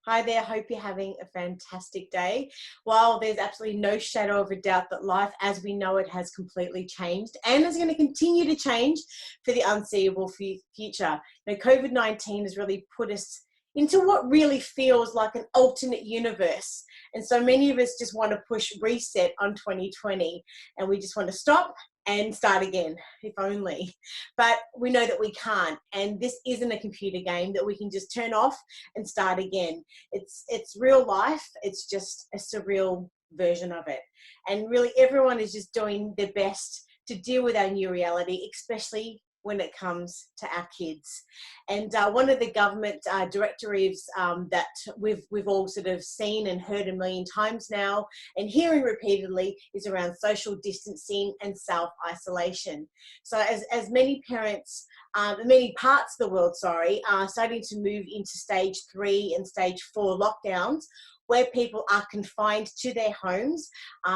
Hi there, hope you're having a fantastic day. While there's absolutely no shadow of a doubt that life as we know it has completely changed and is going to continue to change for the unseeable future. COVID-19 has really put us into what really feels like an alternate universe. And so many of us just want to push reset on 2020 and we just want to stop and start again, if only. But we know that we can't. And this isn't a computer game that we can just turn off and start again. It's real life. It's just a surreal version of it. And really everyone is just doing their best to deal with our new reality, especially when it comes to our kids. And one of the government directives that we've all sort of seen and heard a million times now and hearing repeatedly is around social distancing and self-isolation. So as many parents, many parts of the world, are starting to move into stage 3 and stage 4 lockdowns, where people are confined to their homes,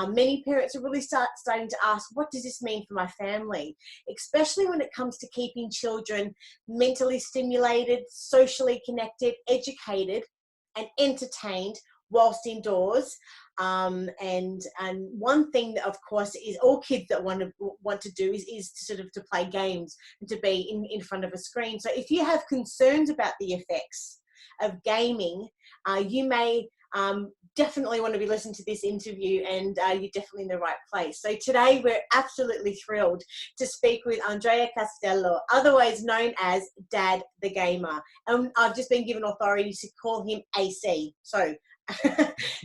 many parents are really starting to ask, what does this mean for my family? Especially when it comes to keeping children mentally stimulated, socially connected, educated, and entertained whilst indoors. And one thing that, of course, is all kids that want to do is to sort of to play games and to be in front of a screen. So if you have concerns about the effects of gaming, you may definitely want to be listening to this interview, and you're definitely in the right place. So today we're absolutely thrilled to speak with Andrea Castello, otherwise known as Dad the Gamer. And I've just been given authority to call him AC. So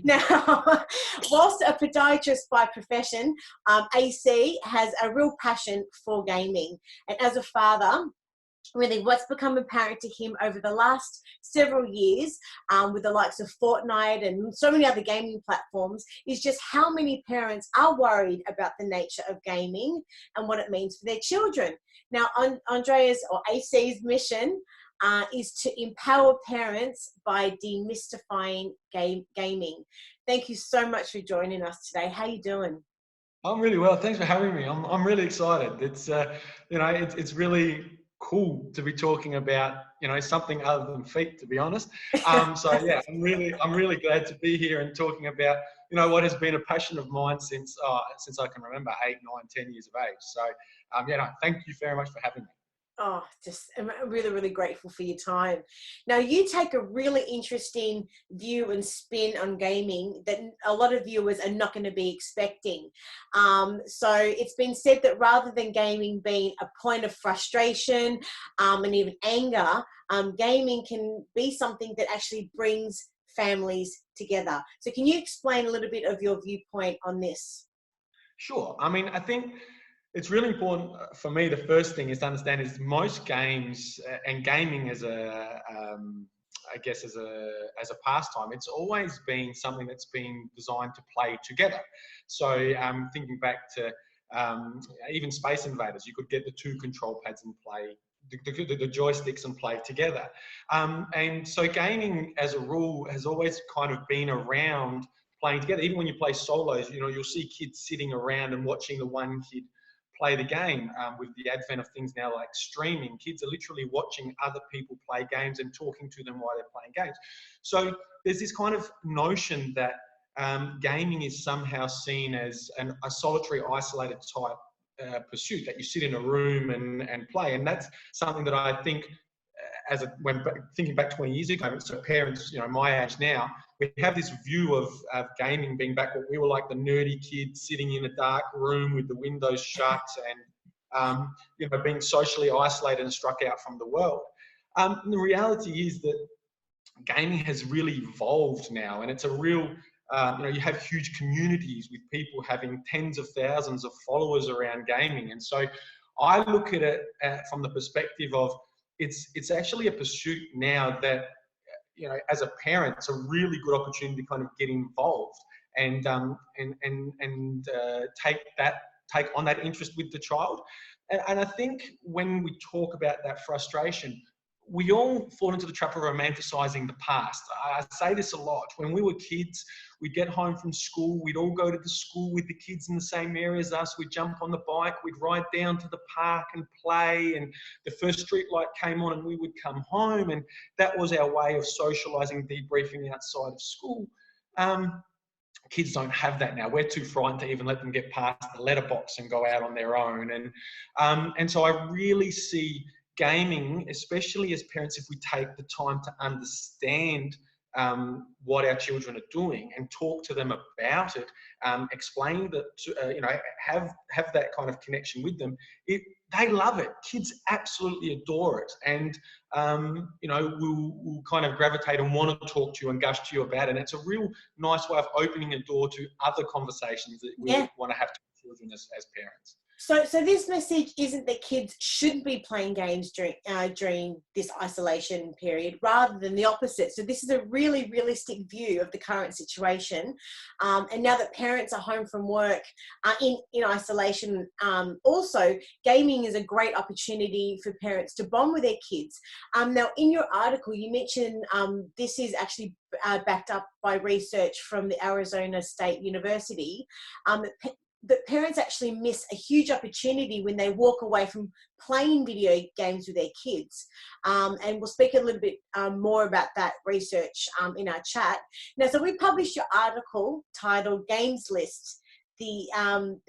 now, whilst a podiatrist by profession, AC has a real passion for gaming. And as a father, really what's become apparent to him over the last several years with the likes of Fortnite and so many other gaming platforms is just how many parents are worried about the nature of gaming and what it means for their children. Now, Andrea's or AC's mission is to empower parents by demystifying gaming. Thank you so much for joining us today. How are you doing? I'm really well. Thanks for having me. I'm really excited. It's it's really cool to be talking about something other than feet, to be honest. So yeah, I'm really glad to be here and talking about what has been a passion of mine since I can remember 8, 9, 10 years of age. So thank you very much for having me. Oh, I'm really, really grateful for your time. Now, you take a really interesting view and spin on gaming that a lot of viewers are not going to be expecting. So it's been said that rather than gaming being a point of frustration and even anger, gaming can be something that actually brings families together. So can you explain a little bit of your viewpoint on this? Sure. I mean, I think it's really important for me. The first thing is to understand is most games and gaming as I guess as a pastime, it's always been something that's been designed to play together. So thinking back to even Space Invaders, you could get the 2 control pads and play the joysticks and play together. And so gaming as a rule has always kind of been around playing together. Even when you play solos, you'll see kids sitting around and watching the one kid play the game. With the advent of things now like streaming, kids are literally watching other people play games and talking to them while they're playing games. So there's this kind of notion that gaming is somehow seen as a solitary, isolated type pursuit, that you sit in a room and play. And that's something that I think, when thinking back 20 years ago, so parents, my age now, we have this view of gaming being back what we were like, the nerdy kids sitting in a dark room with the windows shut and, being socially isolated and struck out from the world. The reality is that gaming has really evolved now, and it's a real, you have huge communities with people having tens of thousands of followers around gaming. And so I look at it from the perspective of, it's actually a pursuit now that, as a parent, it's a really good opportunity to kind of get involved and take on that interest with the child. And I think when we talk about that frustration, we all fall into the trap of romanticizing the past. I say this a lot. When we were kids, we'd get home from school, we'd all go to the school with the kids in the same area as us, we'd jump on the bike, we'd ride down to the park and play, and the first street light came on and we would come home, and that was our way of socializing, debriefing outside of school. Kids don't have that now. We're too frightened to even let them get past the letterbox and go out on their own. And so I really see gaming, especially as parents, if we take the time to understand what our children are doing and talk to them about it, explain that, have that kind of connection with them. They love it. Kids absolutely adore it, and will kind of gravitate and want to talk to you and gush to you about it. And it's a real nice way of opening a door to other conversations that we want to have with children as parents. So this message isn't that kids should be playing games during this isolation period, rather than the opposite. So this is a really realistic view of the current situation. And now that parents are home from work in isolation, also gaming is a great opportunity for parents to bond with their kids. Now, in your article, you mentioned this is actually backed up by research from the Arizona State University, that parents actually miss a huge opportunity when they walk away from playing video games with their kids. And we'll speak a little bit more about that research in our chat. Now, so we published your article titled Games List, Games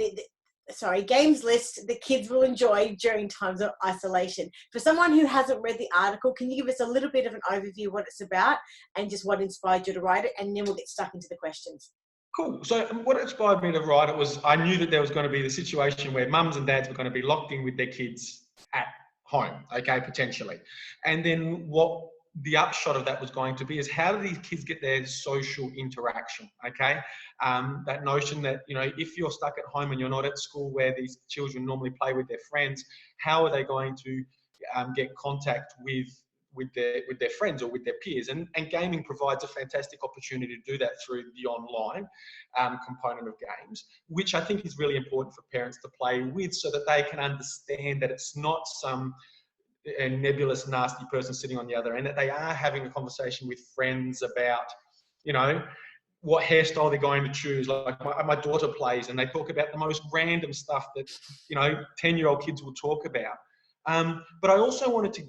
List the kids will enjoy during times of isolation. For someone who hasn't read the article, can you give us a little bit of an overview of what it's about and just what inspired you to write it? And then we'll get stuck into the questions. Cool. So what inspired me to write it was I knew that there was going to be the situation where mums and dads were going to be locked in with their kids at home, okay, potentially. And then what the upshot of that was going to be is, how do these kids get their social interaction, okay? That notion that, if you're stuck at home and you're not at school where these children normally play with their friends, how are they going to get contact with their friends or with their peers? And gaming provides a fantastic opportunity to do that through the online component of games, which I think is really important for parents to play with, so that they can understand that it's not some nebulous, nasty person sitting on the other end, that they are having a conversation with friends about, what hairstyle they're going to choose. Like my daughter plays and they talk about the most random stuff that, 10-year-old kids will talk about. But I also wanted to,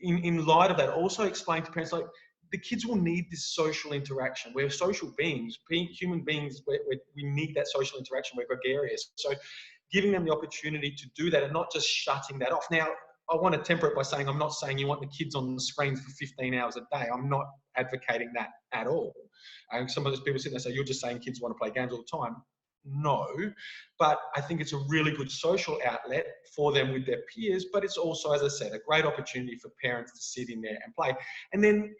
in light of that, also explain to parents, like, the kids will need this social interaction. We're social beings, human beings, we need that social interaction. We're gregarious. So giving them the opportunity to do that and not just shutting that off. Now, I want to temper it by saying, I'm not saying you want the kids on the screens for 15 hours a day. I'm not advocating that at all. And some of those people sit there and say, you're just saying kids want to play games all the time. No, but I think it's a really good social outlet for them with their peers, but it's also, as I said, a great opportunity for parents to sit in there and play. And then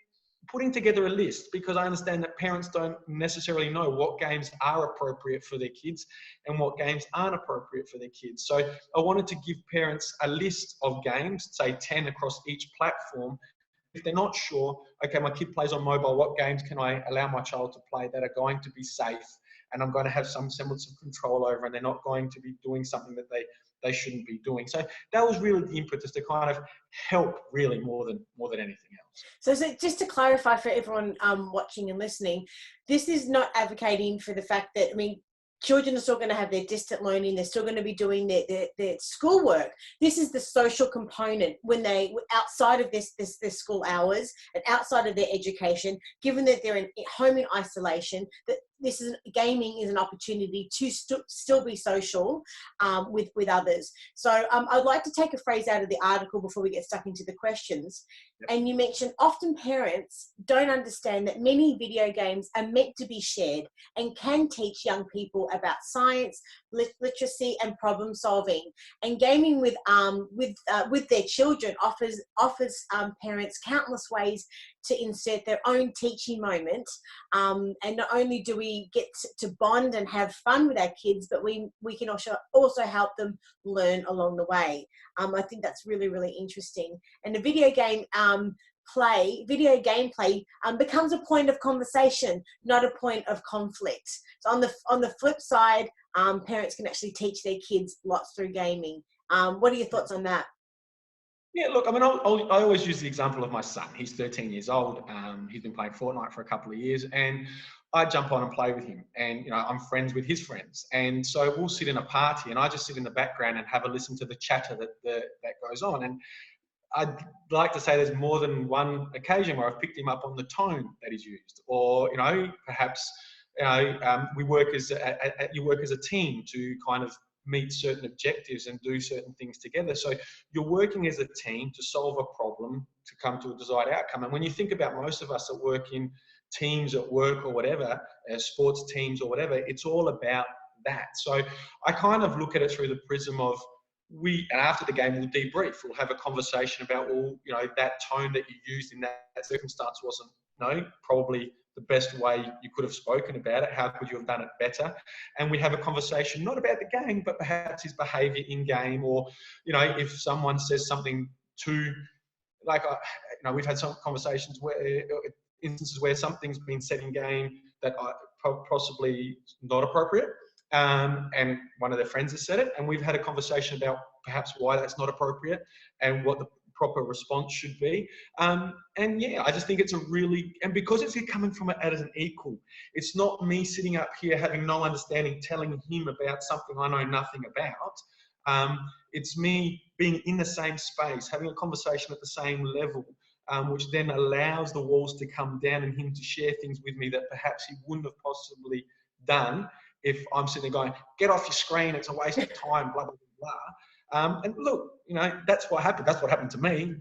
putting together a list, because I understand that parents don't necessarily know what games are appropriate for their kids and what games aren't appropriate for their kids. So I wanted to give parents a list of games, say 10 across each platform. If they're not sure, okay, my kid plays on mobile, what games can I allow my child to play that are going to be safe and I'm going to have some semblance of control over, and they're not going to be doing something that they shouldn't be doing. So that was really the impetus, to kind of help, really, more than anything else. So just to clarify for everyone watching and listening, this is not advocating for the fact that, children are still going to have their distant learning. They're still going to be doing their schoolwork. This is the social component when they, outside of their school hours and outside of their education, given that they're home in isolation, that gaming is an opportunity to still be social with others. So I'd like to take a phrase out of the article before we get stuck into the questions. Yep. And you mentioned often parents don't understand that many video games are meant to be shared and can teach young people about science, literacy, and problem solving. And gaming with their children offers parents countless ways to insert their own teaching moment. And not only do we get to bond and have fun with our kids, but we can also help them learn along the way. I think that's really, really interesting. And the video game gameplay becomes a point of conversation, not a point of conflict. So on the flip side, parents can actually teach their kids lots through gaming. What are your thoughts on that? Yeah, look, I mean, I always use the example of my son. He's 13 years old. He's been playing Fortnite for a couple of years, and I jump on and play with him. And, you know, I'm friends with his friends. And so we'll sit in a party, and I just sit in the background and have a listen to the chatter that goes on. And I'd like to say there's more than one occasion where I've picked him up on the tone that he's used, or, you know, perhaps, you know, we work as you work as a team to kind of meet certain objectives and do certain things together. So you're working as a team to solve a problem to come to a desired outcome. And when you think about most of us that work in teams at work or whatever, sports teams or whatever, it's all about that. So I kind of look at it through the prism of, and after the game, we'll debrief. We'll have a conversation about, well, you know, that tone that you used in that circumstance wasn't, you know, probably the best way you could have spoken about it. How could you have done it better? And we have a conversation, not about the game, but perhaps his behavior in game, or, you know, if someone says something too, like, you know, we've had some conversations where, instances where something's been said in game that possibly not appropriate. And one of their friends has said it, and we've had a conversation about perhaps why that's not appropriate and what the proper response should be. And yeah, I just think it's and because it's coming from it as an equal, it's not me sitting up here having no understanding, telling him about something I know nothing about. It's me being in the same space, having a conversation at the same level, which then allows the walls to come down and him to share things with me that perhaps he wouldn't have possibly done if I'm sitting there going, get off your screen, it's a waste of time, blah, blah, blah. And look, you know, that's what happened. That's what happened to me.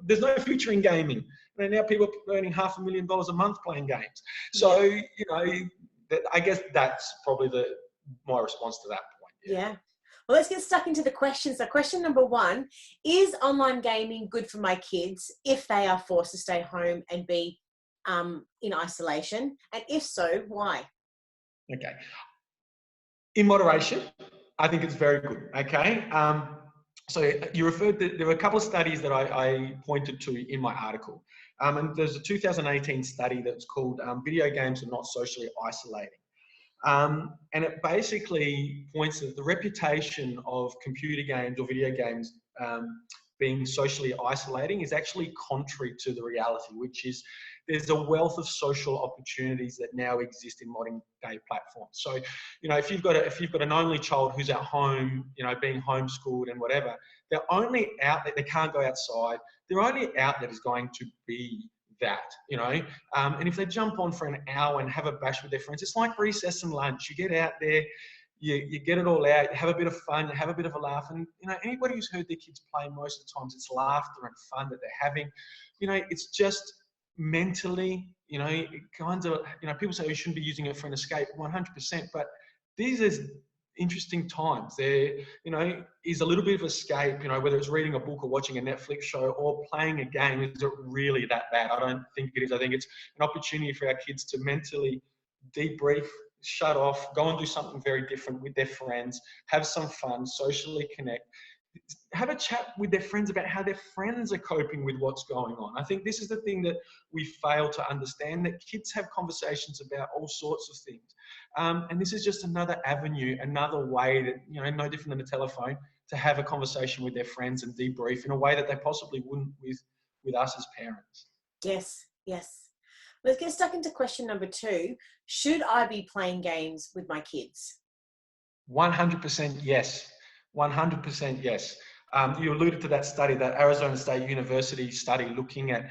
There's no future in gaming. You know, now people are earning $500,000 a month playing games. So, you know, I guess that's probably my response to that point. Yeah. Well, let's get stuck into the questions. So question number 1, is online gaming good for my kids if they are forced to stay home and be in isolation? And if so, why? Okay. In moderation, I think it's very good. Okay. So you referred to, there were a couple of studies that I pointed to in my article. And there's a 2018 study that's called Video Games Are Not Socially Isolating. And it basically points to the reputation of computer games or video games being socially isolating is actually contrary to the reality, which is there's a wealth of social opportunities that now exist in modern day platforms. So, you know, if you've got an only child who's at home, you know, being homeschooled and whatever, their only outlet, they can't go outside, their only outlet is going to be that, you know. And if they jump on for an hour and have a bash with their friends, it's like recess and lunch. You get out there, you get it all out, you have a bit of fun, you have a bit of a laugh. And, you know, anybody who's heard their kids play, most of the times it's laughter and fun that they're having. You know, it's just mentally, you know, it kind of, you know, people say you shouldn't be using it for an escape, 100%. But these are interesting times. There, you know, is a little bit of escape, you know, whether it's reading a book or watching a Netflix show or playing a game. Is it really that bad? I don't think it is. I think it's an opportunity for our kids to mentally debrief, shut off, go and do something very different with their friends, have some fun, socially connect, have a chat with their friends about how their friends are coping with what's going on. I think this is the thing that we fail to understand, that kids have conversations about all sorts of things. And this is just another avenue, another way that, you know, no different than a telephone, to have a conversation with their friends and debrief in a way that they possibly wouldn't with us as parents. Yes, yes. Let's get stuck into question number 2. Should I be playing games with my kids? 100% yes. 100% yes. You alluded to that study, that Arizona State University study looking at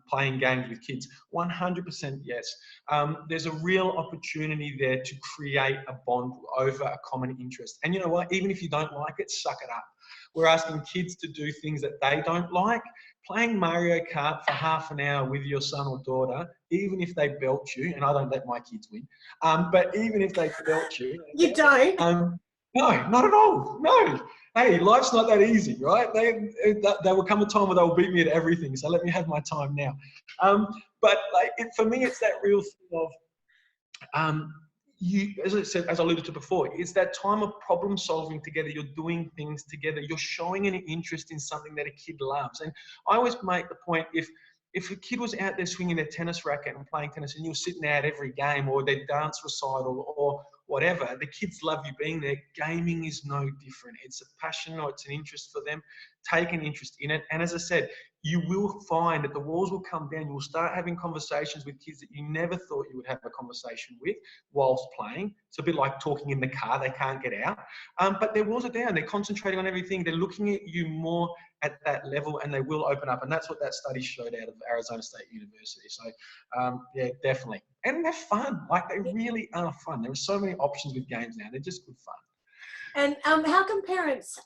playing games with kids. 100% yes. There's a real opportunity there to create a bond over a common interest. And you know what? Even if you don't like it, suck it up. We're asking kids to do things that they don't like. Playing Mario Kart for half an hour with your son or daughter, even if they belt you, and I don't let my kids win, but even if they belt you. You don't? No, not at all. No. Hey, life's not that easy, right? There will come a time where they'll beat me at everything, so let me have my time now. But like, for me, it's that real thing of, as I said, as I alluded to before, it's that time of problem solving together. You're doing things together. You're showing an interest in something that a kid loves. And I always make the point, if a kid was out there swinging their tennis racket and playing tennis and you're sitting out every game, or their dance recital or whatever, the kids love you being there. Gaming is no different. It's a passion or it's an interest for them. take an interest in it. And as I said, you will find that the walls will come down. You will start having conversations with kids that you never thought you would have a conversation with whilst playing. It's a bit like talking in the car. They can't get out. But their walls are down. They're concentrating on everything. They're looking at you more at that level, and they will open up. And that's what that study showed out of Arizona State University. So, yeah, definitely. And they're fun. Like, they really are fun. There are so many options with games now. They're just good fun. And how can parents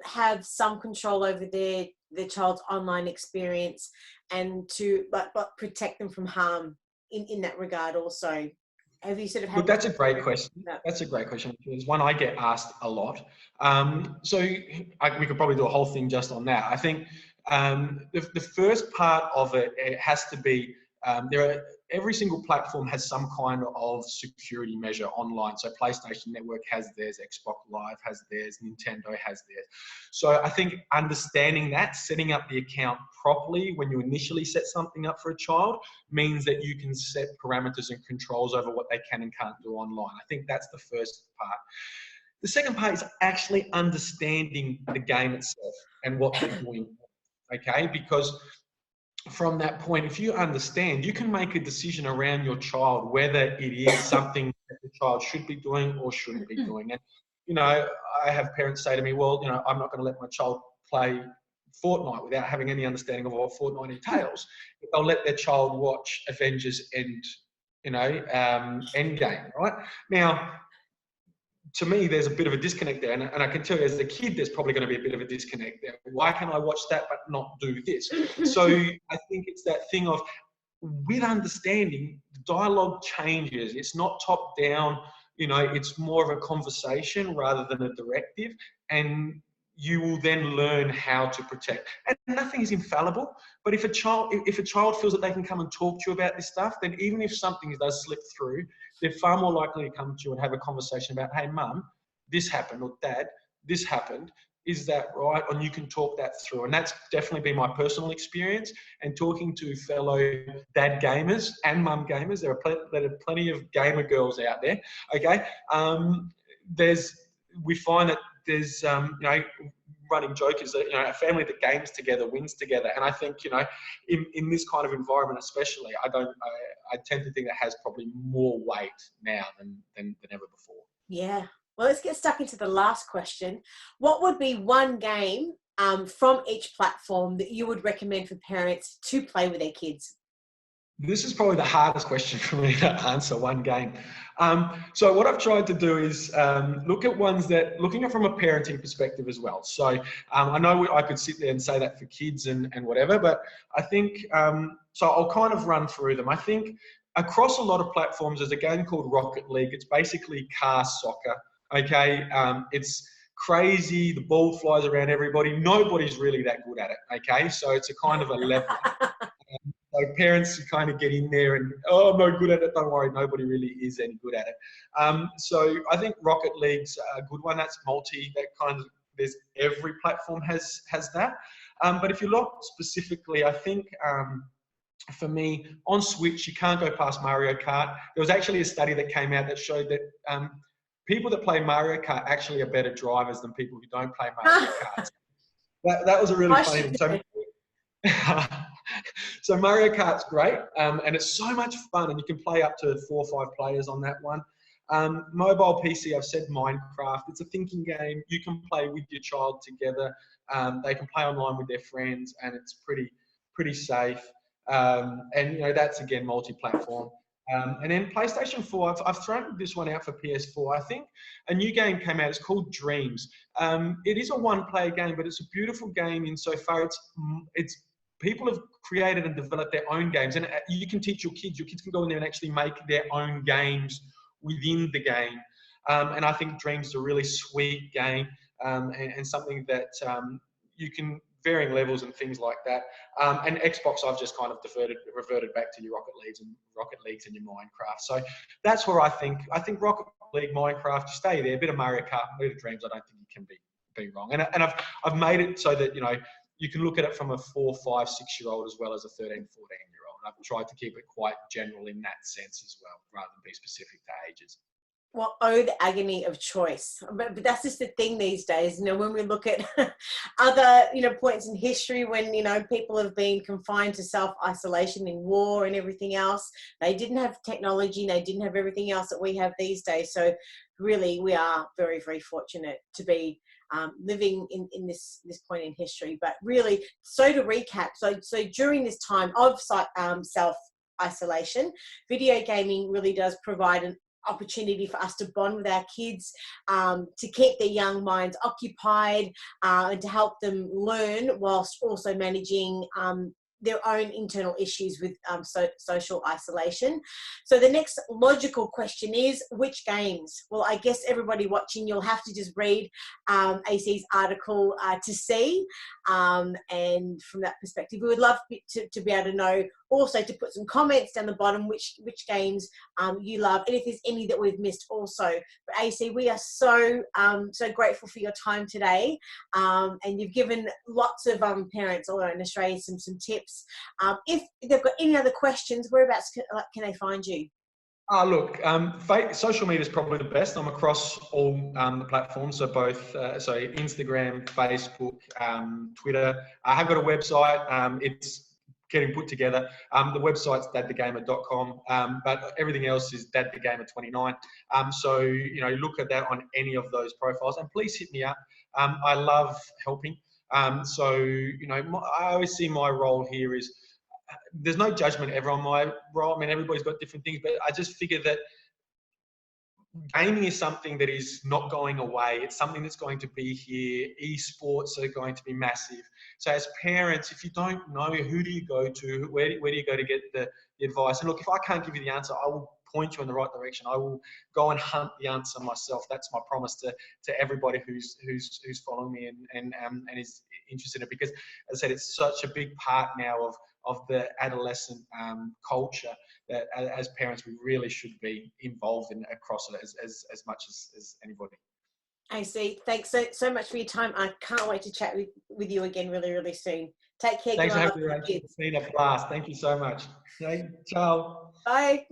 have some control over their child's online experience, and to but protect them from harm in that regard also? Have you sort of had? Look, that's a great question. That's a great question. It's one I get asked a lot. So we could probably do a whole thing just on that. I think the first part of it has to be every single platform has some kind of security measure online. So PlayStation Network has theirs, Xbox Live has theirs, Nintendo has theirs. So I think understanding that, setting up the account properly when you initially set something up for a child, means that you can set parameters and controls over what they can and can't do online. I think that's the first part. The second part is actually understanding the game itself and what they're doing. Okay, because from that point, if you understand, you can make a decision around your child whether it is something that the child should be doing or shouldn't be doing. And, you know, I have parents say to me, well, you know, I'm not going to let my child play Fortnite without having any understanding of what Fortnite entails. They'll let their child watch Avengers Endgame, right? Now, to me, there's a bit of a disconnect there. And I can tell you as a kid, there's probably going to be a bit of a disconnect there. Why can I watch that but not do this? So I think it's that thing of, with understanding, dialogue changes. It's not top down, you know, it's more of a conversation rather than a directive. And you will then learn how to protect. And nothing is infallible, but if a child feels that they can come and talk to you about this stuff, then even if something does slip through, they're far more likely to come to you and have a conversation about, hey, mum, this happened, or dad, this happened. Is that right? And you can talk that through. And that's definitely been my personal experience. And talking to fellow dad gamers and mum gamers, there are plenty of gamer girls out there. Okay, we find that there's running joke is that, you know, a family that games together wins together. And I think, you know, in this kind of environment especially, I tend to think it has probably more weight now than ever before. Yeah. Well, let's get stuck into the last question. What would be one game from each platform that you would recommend for parents to play with their kids? This is probably the hardest question for me to answer, one game. So what I've tried to do is look at ones that, looking at from a parenting perspective as well. So I know I could sit there and say that for kids and whatever, but I think, so I'll kind of run through them. I think across a lot of platforms, there's a game called Rocket League. It's basically car soccer. Okay, it's crazy. The ball flies around everybody. Nobody's really that good at it. Okay, so it's a kind of a level. So parents kind of get in there and, oh, I'm no good at it. Don't worry, nobody really is any good at it. So I think Rocket League's a good one. That's multi. That kind of, there's every platform has that. But if you look specifically, I think for me on Switch, you can't go past Mario Kart. There was actually a study that came out that showed that people that play Mario Kart actually are better drivers than people who don't play Mario Kart. That was a really funny one. So Mario Kart's great, and it's so much fun, and you can play up to 4 or 5 players on that one. Mobile PC, I've said Minecraft. It's a thinking game. You can play with your child together. They can play online with their friends, and it's pretty safe. And you know, that's again multi-platform. And then PlayStation 4, I've thrown this one out for PS4. I think a new game came out. It's called Dreams. It is a one-player game, but it's a beautiful game insofar it's people have created and developed their own games, and you can teach your kids. Your kids can go in there and actually make their own games within the game. And I think Dreams is a really sweet game, and something that you can, varying levels and things like that. And Xbox, I've just kind of reverted back to your Rocket Leagues and your Minecraft. So that's where I think Rocket League, Minecraft, you stay there. A bit of Mario Kart, a bit of Dreams. I don't think you can be wrong. And I've made it so that, you know, you can look at it from a 4, 5, 6-year-old as well as a 13, 14-year-old. I've tried to keep it quite general in that sense as well, rather than be specific to ages. Well, oh, the agony of choice. But that's just the thing these days. You know, when we look at other, you know, points in history when, you know, people have been confined to self-isolation in war and everything else, they didn't have technology, they didn't have everything else that we have these days. So really, we are very, very fortunate to be living in this point in history. But really, so to recap, so during this time of self isolation, video gaming really does provide an opportunity for us to bond with our kids, to keep their young minds occupied, and to help them learn whilst also managing their own internal issues with social isolation. So the next logical question is, which games? Well, I guess everybody watching, you'll have to just read AC's article to see. And from that perspective, we would love to be able to know, also to put some comments down the bottom, which games you love, and if there's any that we've missed also. But AC, we are so grateful for your time today, and you've given lots of parents all around Australia some tips. If they've got any other questions, whereabouts can they find you? Look, social media is probably the best. I'm across all the platforms, so both Instagram, Facebook, Twitter. I have got a website. It's getting put together. The website's dadthegamer.com, but everything else is dadthegamer29. So, you know, look at that on any of those profiles, and please hit me up. I love helping. So, you know, I always see my role here is, there's no judgment ever on my role. I mean, everybody's got different things, but I just figure that gaming is something that is not going away. It's something that's going to be here. Esports are going to be massive. So as parents, if you don't know, who do you go to? Where do you go to get the advice? And look, if I can't give you the answer, I will point you in the right direction. I will go and hunt the answer myself. That's my promise to everybody who's following me and is interested in it, because as I said, it's such a big part now of the adolescent culture that as parents we really should be involved in across it as much as anybody. AC, thanks so much for your time. I can't wait to chat with you again really, really soon. Take care. Thanks for Good having me, Rachel. It's been a blast. Thank you so much. Okay, ciao. Bye.